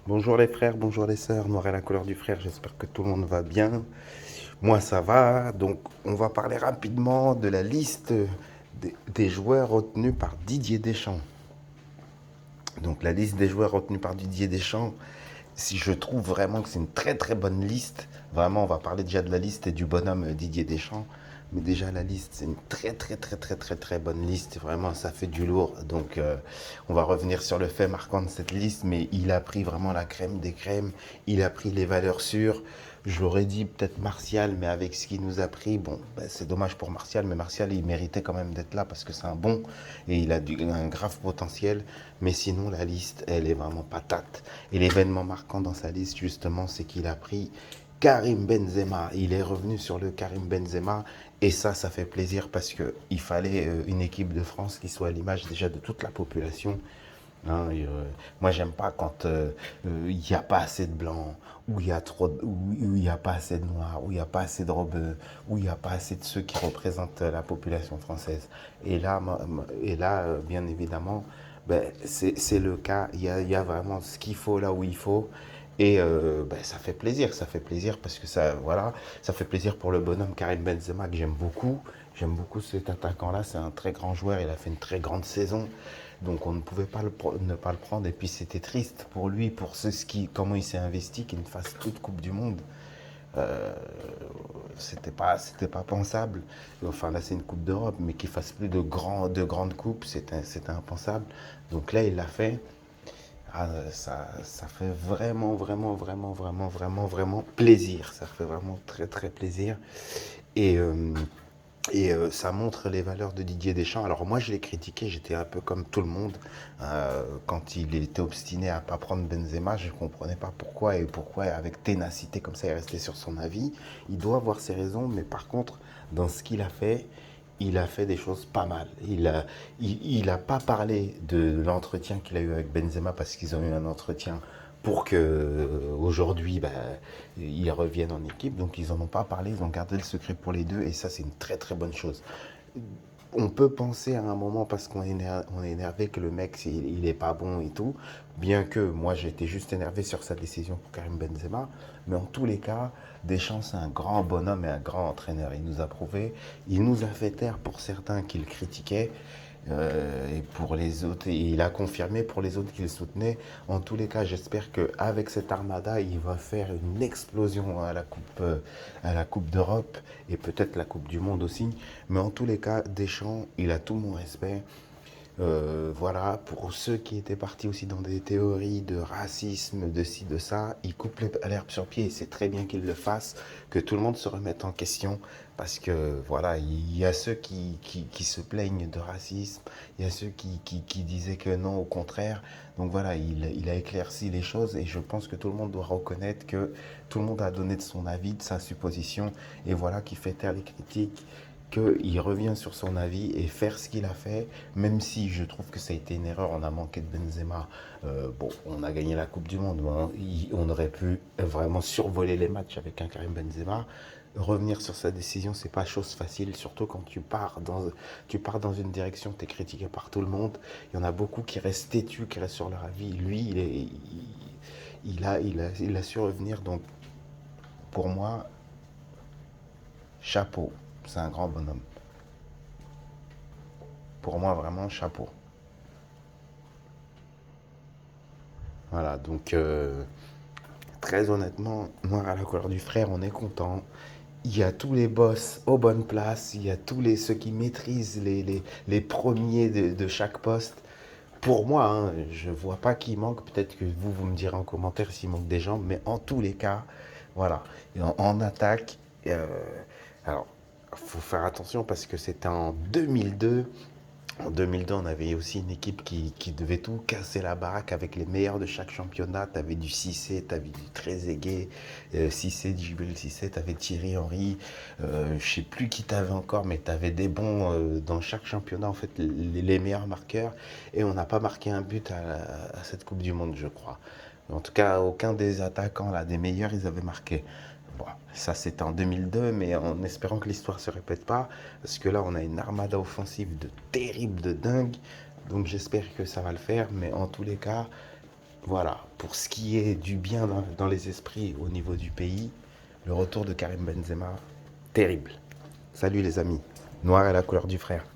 Bonjour les frères, bonjour les sœurs, noir est la couleur du frère, j'espère que tout le monde va bien. Moi ça va, donc on va parler rapidement de la liste des joueurs retenus par Didier Deschamps. Donc la liste des joueurs retenus par Didier Deschamps, si je trouve vraiment que c'est une très très bonne liste, vraiment on va parler déjà de la liste et du bonhomme Didier Deschamps, mais déjà la liste c'est une très très très très très très bonne liste, vraiment ça fait du lourd, donc on va revenir sur le fait marquant de cette liste, mais il a pris vraiment la crème des crèmes, il a pris les valeurs sûres. J'aurais dit peut-être Martial, mais avec ce qu'il nous a pris, bon, ben, c'est dommage pour Martial, mais Martial, il méritait quand même d'être là parce que c'est un bon et il a un grave potentiel. Mais sinon, la liste, elle est vraiment patate. Et l'événement marquant dans sa liste, justement, c'est qu'il a pris Karim Benzema. Il est revenu sur le Karim Benzema. Et ça fait plaisir parce qu'il fallait une équipe de France qui soit à l'image déjà de toute la population. Hein, moi, j'aime pas quand il n'y a pas assez de blancs, ou il y a trop, où il n'y a pas assez de noirs, où il n'y a pas assez de robeux, où il n'y a pas assez de ceux qui représentent la population française. Et là, bien évidemment, ben, c'est le cas. Il y a vraiment ce qu'il faut là où il faut. Et ben, ça fait plaisir parce que ça, voilà, ça fait plaisir pour le bonhomme Karim Benzema que j'aime beaucoup. J'aime beaucoup cet attaquant-là, c'est un très grand joueur, il a fait une très grande saison. Donc on ne pouvait pas ne pas le prendre. Et puis c'était triste pour lui, pour comment il s'est investi, qu'il ne fasse plus de Coupe du Monde. Euh, c'était pas pensable. Enfin là c'est une Coupe d'Europe, mais qu'il fasse plus de grandes coupes, c'était impensable. Donc là il l'a fait. Ah, ça fait vraiment, vraiment, vraiment, vraiment, vraiment, vraiment plaisir. Ça fait vraiment très, très plaisir. Et, euh, et ça montre les valeurs de Didier Deschamps. Alors moi, je l'ai critiqué, j'étais un peu comme tout le monde. Quand il était obstiné à ne pas prendre Benzema, je ne comprenais pas pourquoi et pourquoi avec ténacité comme ça il restait sur son avis. Il doit avoir ses raisons, mais par contre, dans ce qu'il a fait, il a fait des choses pas mal. Il a pas parlé de l'entretien qu'il a eu avec Benzema parce qu'ils ont eu un entretien pour que aujourd'hui bah, ils reviennent en équipe. Donc ils en ont pas parlé, ils ont gardé le secret pour les deux et ça c'est une très très bonne chose. On peut penser à un moment parce on est énervé que le mec il est pas bon et tout, bien que moi j'étais juste énervé sur sa décision pour Karim Benzema, mais en tous les cas, Deschamps c'est un grand bonhomme et un grand entraîneur. Il nous a prouvé, il nous a fait taire pour certains qui le critiquaient, et pour les autres, et il a confirmé pour les autres qu'il soutenait. En tous les cas, j'espère qu'avec cette armada, il va faire une explosion à la coupe d'Europe et peut-être la Coupe du Monde aussi. Mais en tous les cas, Deschamps, il a tout mon respect. Voilà, pour ceux qui étaient partis aussi dans des théories de racisme, de ci, de ça, il coupe l'herbe sur pied et c'est très bien qu'il le fasse, que tout le monde se remette en question parce que voilà, il y a ceux qui se plaignent de racisme, il y a ceux qui disaient que non, au contraire. Donc voilà, il a éclairci les choses et je pense que tout le monde doit reconnaître que tout le monde a donné de son avis, de sa supposition et voilà qui fait taire les critiques qu'il revient sur son avis et faire ce qu'il a fait, même si je trouve que ça a été une erreur, on a manqué de Benzema. Bon, on a gagné la Coupe du Monde, on aurait pu vraiment survoler les matchs avec un Karim Benzema. Revenir sur sa décision, c'est pas chose facile, surtout quand tu pars dans une direction, tu es critiqué par tout le monde. Il y en a beaucoup qui restent têtus, qui restent sur leur avis. Lui, il a su revenir, donc pour moi, chapeau. C'est un grand bonhomme. Pour moi, vraiment, chapeau. Voilà, donc très honnêtement, noir à la couleur du frère, on est content. Il y a tous les boss aux bonnes places, il y a ceux qui maîtrisent les premiers de chaque poste. Pour moi, hein, je vois pas qui manque. Peut-être que vous me direz en commentaire s'il manque des gens, mais en tous les cas, voilà. Et en attaque, euh, alors, faut faire attention parce que c'était en 2002. En 2002, on avait aussi une équipe qui devait tout casser la baraque avec les meilleurs de chaque championnat. Tu avais du Cissé, tu avais du Trezeguet, Cissé, Djibril Cissé, tu avais Thierry Henry, je sais plus qui t'avais encore, mais tu avais des bons dans chaque championnat, en fait, les meilleurs marqueurs. Et on n'a pas marqué un but à cette Coupe du Monde, je crois. En tout cas, aucun des attaquants, là, des meilleurs, ils avaient marqué. Bon, ça c'était en 2002, mais en espérant que l'histoire ne se répète pas, parce que là on a une armada offensive de terrible, de dingue, donc j'espère que ça va le faire, mais en tous les cas, Voilà, pour ce qui est du bien dans les esprits au niveau du pays, le retour de Karim Benzema, terrible. Salut les amis, noir est la couleur du frère.